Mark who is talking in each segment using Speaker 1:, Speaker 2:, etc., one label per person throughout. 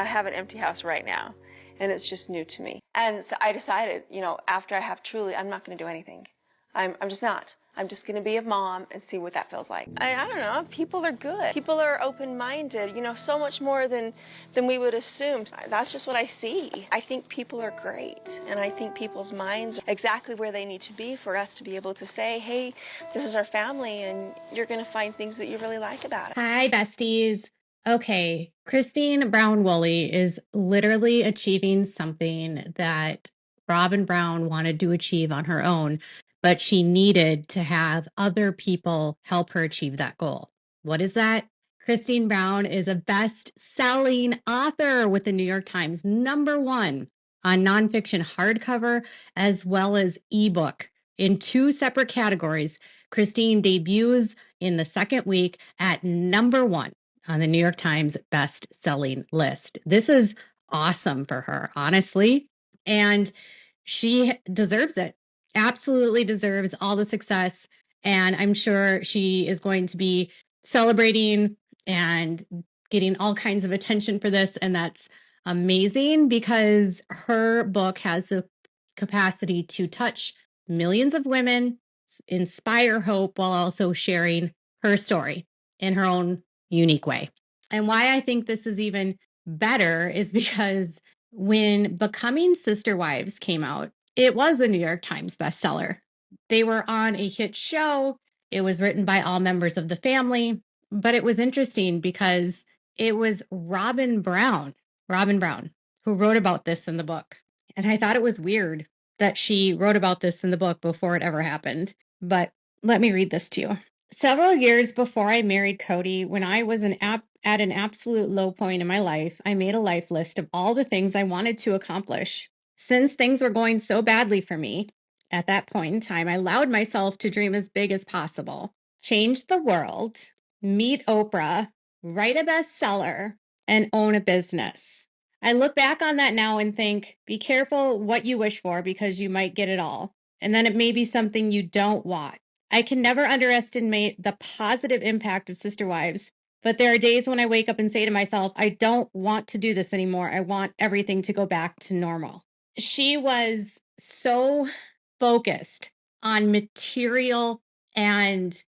Speaker 1: I have an empty house right now, and it's just new to me. And so I decided, you know, after I have Truly, I'm not going to do anything. I'm just not. I'm just going to be a mom and see what that feels like. I don't know. People are good. People are open-minded, you know, so much more than we would assume. That's just what I see. I think people are great, and I think people's minds are exactly where they need to be for us to be able to say, hey, this is our family, and you're going to find things that you really like about it.
Speaker 2: Hi, besties. Okay, Christine Brown Woolley is literally achieving something that Robyn Brown wanted to achieve on her own, but she needed to have other people help her achieve that goal. What is that? Christine Brown is a best-selling author with the New York Times #1 on nonfiction hardcover as well as ebook in 2 separate categories. Christine debuts in the second week at #1 on the New York Times best-selling list. This is awesome for her, honestly, and she deserves it. Absolutely deserves all the success, and I'm sure she is going to be celebrating and getting all kinds of attention for this, and that's amazing because her book has the capacity to touch millions of women, inspire hope while also sharing her story in her own unique way. And why I think this is even better is because when Becoming Sister Wives came out, it was a New York Times bestseller. They were on a hit show. It was written by all members of the family, but it was interesting because it was Robyn Brown, who wrote about this in the book. And I thought it was weird that she wrote about this in the book before it ever happened. But let me read this to you. Several years before I married Kody, when I was at an absolute low point in my life, I made a life list of all the things I wanted to accomplish. Since things were going so badly for me at that point in time, I allowed myself to dream as big as possible, change the world, meet Oprah, write a bestseller, and own a business. I look back on that now and think, be careful what you wish for because you might get it all. And then it may be something you don't want. I can never underestimate the positive impact of Sister Wives, but there are days when I wake up and say to myself, I don't want to do this anymore. I want everything to go back to normal. She was so focused on and material accolades,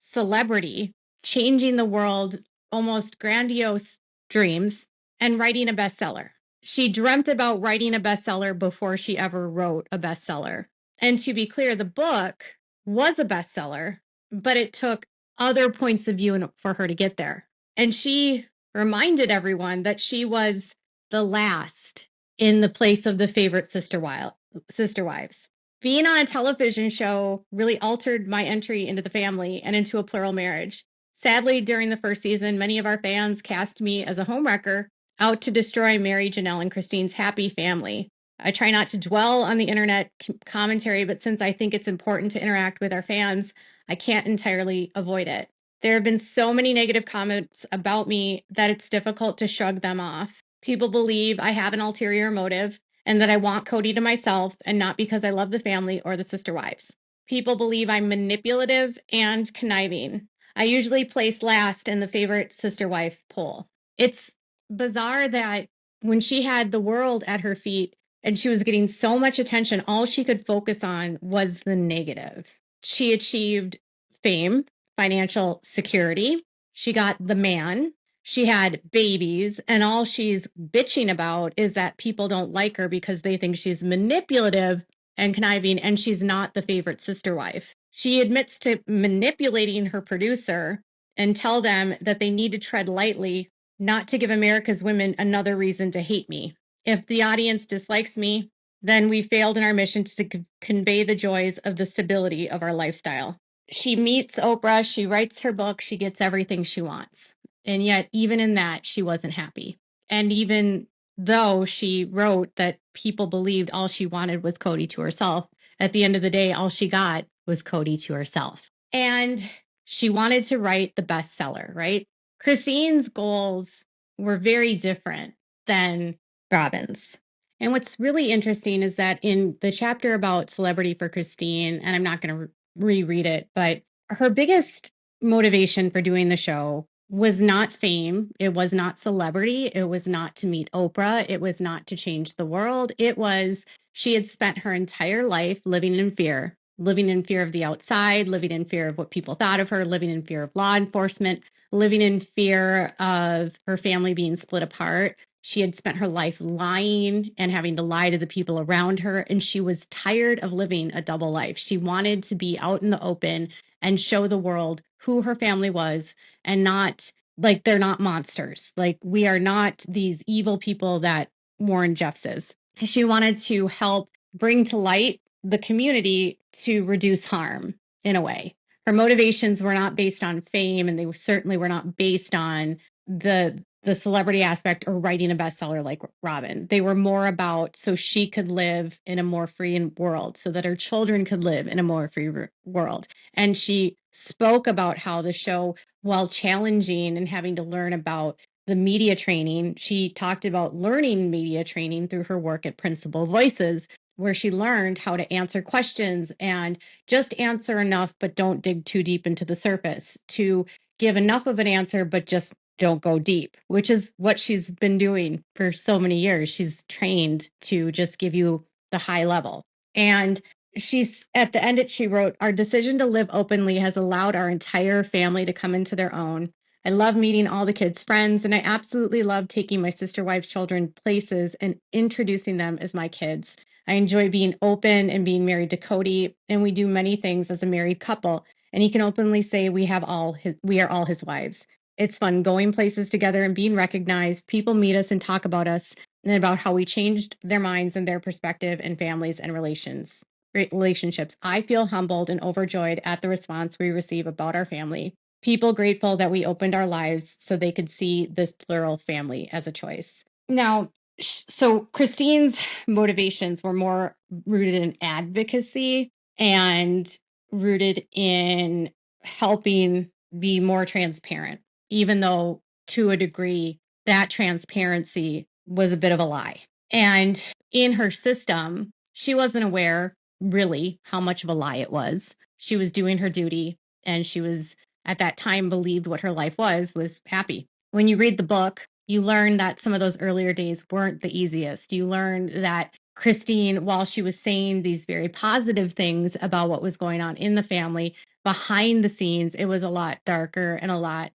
Speaker 2: celebrity, changing the world, almost grandiose dreams, and writing a bestseller. She dreamt about writing a bestseller before she ever wrote a bestseller. And to be clear, the book was a bestseller, but it took other points of view for her to get there. And she reminded everyone that she was the last in the place of the favorite sister wives. Being on a television show really altered my entry into the family and into a plural marriage. Sadly, during the first season, many of our fans cast me as a homewrecker out to destroy Meri, Janelle, and Christine's happy family. I try not to dwell on the internet commentary, but since I think it's important to interact with our fans, I can't entirely avoid it. There have been so many negative comments about me that it's difficult to shrug them off. People believe I have an ulterior motive and that I want Kody to myself and not because I love the family or the sister wives. People believe I'm manipulative and conniving. I usually place last in the favorite sister wife poll. It's bizarre that when she had the world at her feet and she was getting so much attention, all she could focus on was the negative. She achieved fame, financial security. She got the man. She had babies, and all she's bitching about is that people don't like her because they think she's manipulative and conniving, and she's not the favorite sister wife. She admits to manipulating her producer and tell them that they need to tread lightly, not to give America's women another reason to hate me. If the audience dislikes me, then we failed in our mission to convey the joys of the stability of our lifestyle. She meets Oprah, she writes her book, she gets everything she wants. And yet, even in that, she wasn't happy. And even though she wrote that people believed all she wanted was Kody to herself, at the end of the day, all she got was Kody to herself. And she wanted to write the bestseller, right? Christine's goals were very different than Robyn's. And what's really interesting is that in the chapter about celebrity for Christine, and I'm not going to reread it, but her biggest motivation for doing the show was not fame. It was not celebrity. It was not to meet Oprah. It was not to change the world. It was she had spent her entire life living in fear of the outside, living in fear of what people thought of her, living in fear of law enforcement, living in fear of her family being split apart. She had spent her life lying and having to lie to the people around her. And she was tired of living a double life. She wanted to be out in the open and show the world who her family was, and not like they're not monsters. Like, we are not these evil people that Warren Jeffs is. She wanted to help bring to light the community to reduce harm in a way. Her motivations were not based on fame, and they certainly were not based on the celebrity aspect or writing a bestseller like Robyn. They were more about so she could live in a more free world, so that her children could live in a more free world. And she spoke about how the show, while challenging and having to learn about the media training, she talked about learning media training through her work at Principal Voices, where she learned how to answer questions and just answer enough, but don't dig too deep into the surface, to give enough of an answer, but just don't go deep, which is what she's been doing for so many years. She's trained to just give you the high level. And she's at the end, she wrote, "Our decision to live openly has allowed our entire family to come into their own. I love meeting all the kids' friends, and I absolutely love taking my sister wives' children places and introducing them as my kids. I enjoy being open and being married to Kody, and we do many things as a married couple. And he can openly say we are all his wives. It's fun going places together and being recognized. People meet us and talk about us and about how we changed their minds and their perspective and families and relationships. I feel humbled and overjoyed at the response we receive about our family. People grateful that we opened our lives so they could see this plural family as a choice." Now, so Christine's motivations were more rooted in advocacy and rooted in helping be more transparent, even though to a degree that transparency was a bit of a lie. And in her system, she wasn't aware really how much of a lie it was. She was doing her duty, and she was at that time believed what her life was happy. When you read the book, you learn that some of those earlier days weren't the easiest. You learn that Christine, while she was saying these very positive things about what was going on in the family, behind the scenes, it was a lot darker and a lot,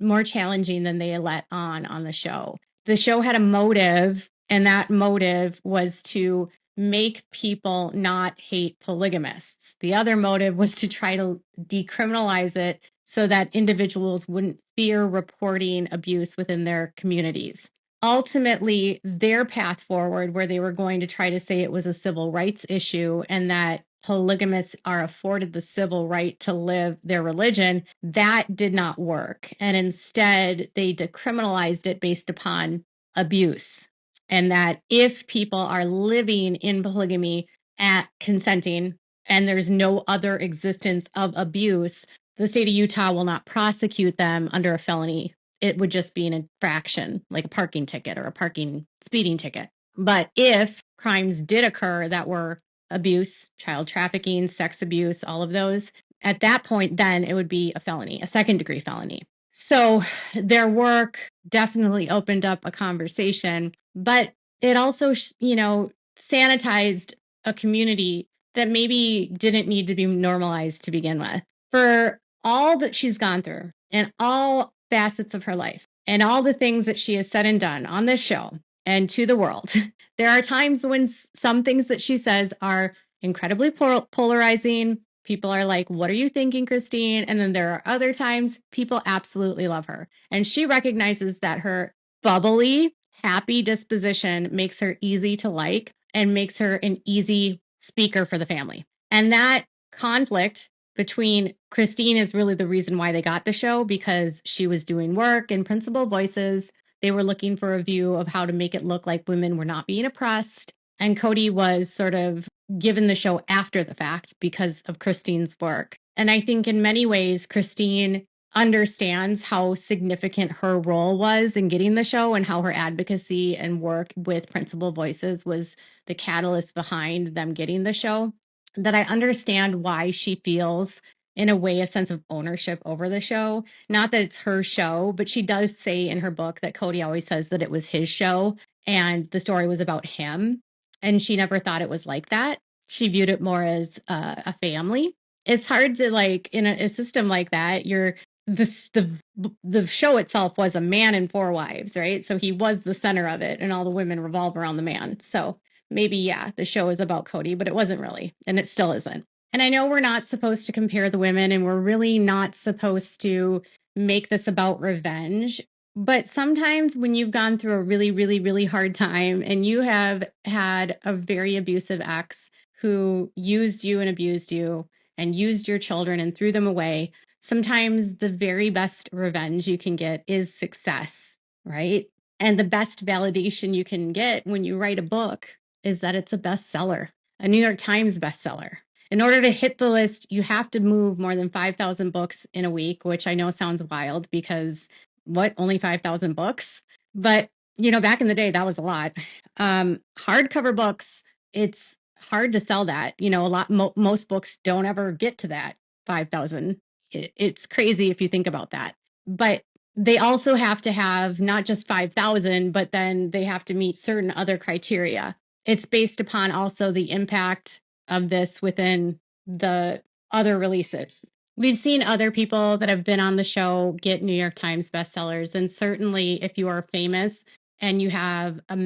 Speaker 2: more challenging than they let on the show. The show had a motive, and that motive was to make people not hate polygamists. The other motive was to try to decriminalize it so that individuals wouldn't fear reporting abuse within their communities. Ultimately, their path forward, where they were going to try to say it was a civil rights issue and that polygamists are afforded the civil right to live their religion, that did not work. And instead, they decriminalized it based upon abuse. And that if people are living in polygamy at consenting and there's no other existence of abuse, the state of Utah will not prosecute them under a felony. It would just be an infraction, like a parking ticket or a parking speeding ticket. But if crimes did occur that were abuse, child trafficking, sex abuse, all of those, at that point, then it would be a felony, a second-degree felony. So their work definitely opened up a conversation, but it also, sanitized a community that maybe didn't need to be normalized to begin with. For all that she's gone through and all facets of her life and all the things that she has said and done on this show and to the world, there are times when some things that she says are incredibly polarizing. People are like, "What are you thinking, Christine?" And then there are other times people absolutely love her. And she recognizes that her bubbly, happy disposition makes her easy to like and makes her an easy speaker for the family. And that conflict between Christine is really the reason why they got the show, because she was doing work in Principal Voices. They were looking for a view of how to make it look like women were not being oppressed. And Kody was sort of given the show after the fact because of Christine's work. And I think in many ways, Christine understands how significant her role was in getting the show and how her advocacy and work with Principal Voices was the catalyst behind them getting the show. That I understand why she feels in a way, a sense of ownership over the show. Not that it's her show, but she does say in her book that Kody always says that it was his show and the story was about him. And she never thought it was like that. She viewed it more as a family. It's hard to like in a system like that. The show itself was a man and 4 wives, right? So he was the center of it, and all the women revolve around the man. So maybe the show is about Kody, but it wasn't really, and it still isn't. And I know we're not supposed to compare the women, and we're really not supposed to make this about revenge. But sometimes when you've gone through a really, really, really hard time and you have had a very abusive ex who used you and abused you and used your children and threw them away, sometimes the very best revenge you can get is success, right? And the best validation you can get when you write a book is that it's a bestseller, a New York Times bestseller. In order to hit the list, you have to move more than 5,000 books in a week, which I know sounds wild because only 5,000 books? But, back in the day, that was a lot. Hardcover books, it's hard to sell that. Most books don't ever get to that 5,000. It's crazy if you think about that. But they also have to have not just 5,000, but then they have to meet certain other criteria. It's based upon also the impact of this within the other releases. We've seen other people that have been on the show get New York Times bestsellers. And certainly if you are famous and you have a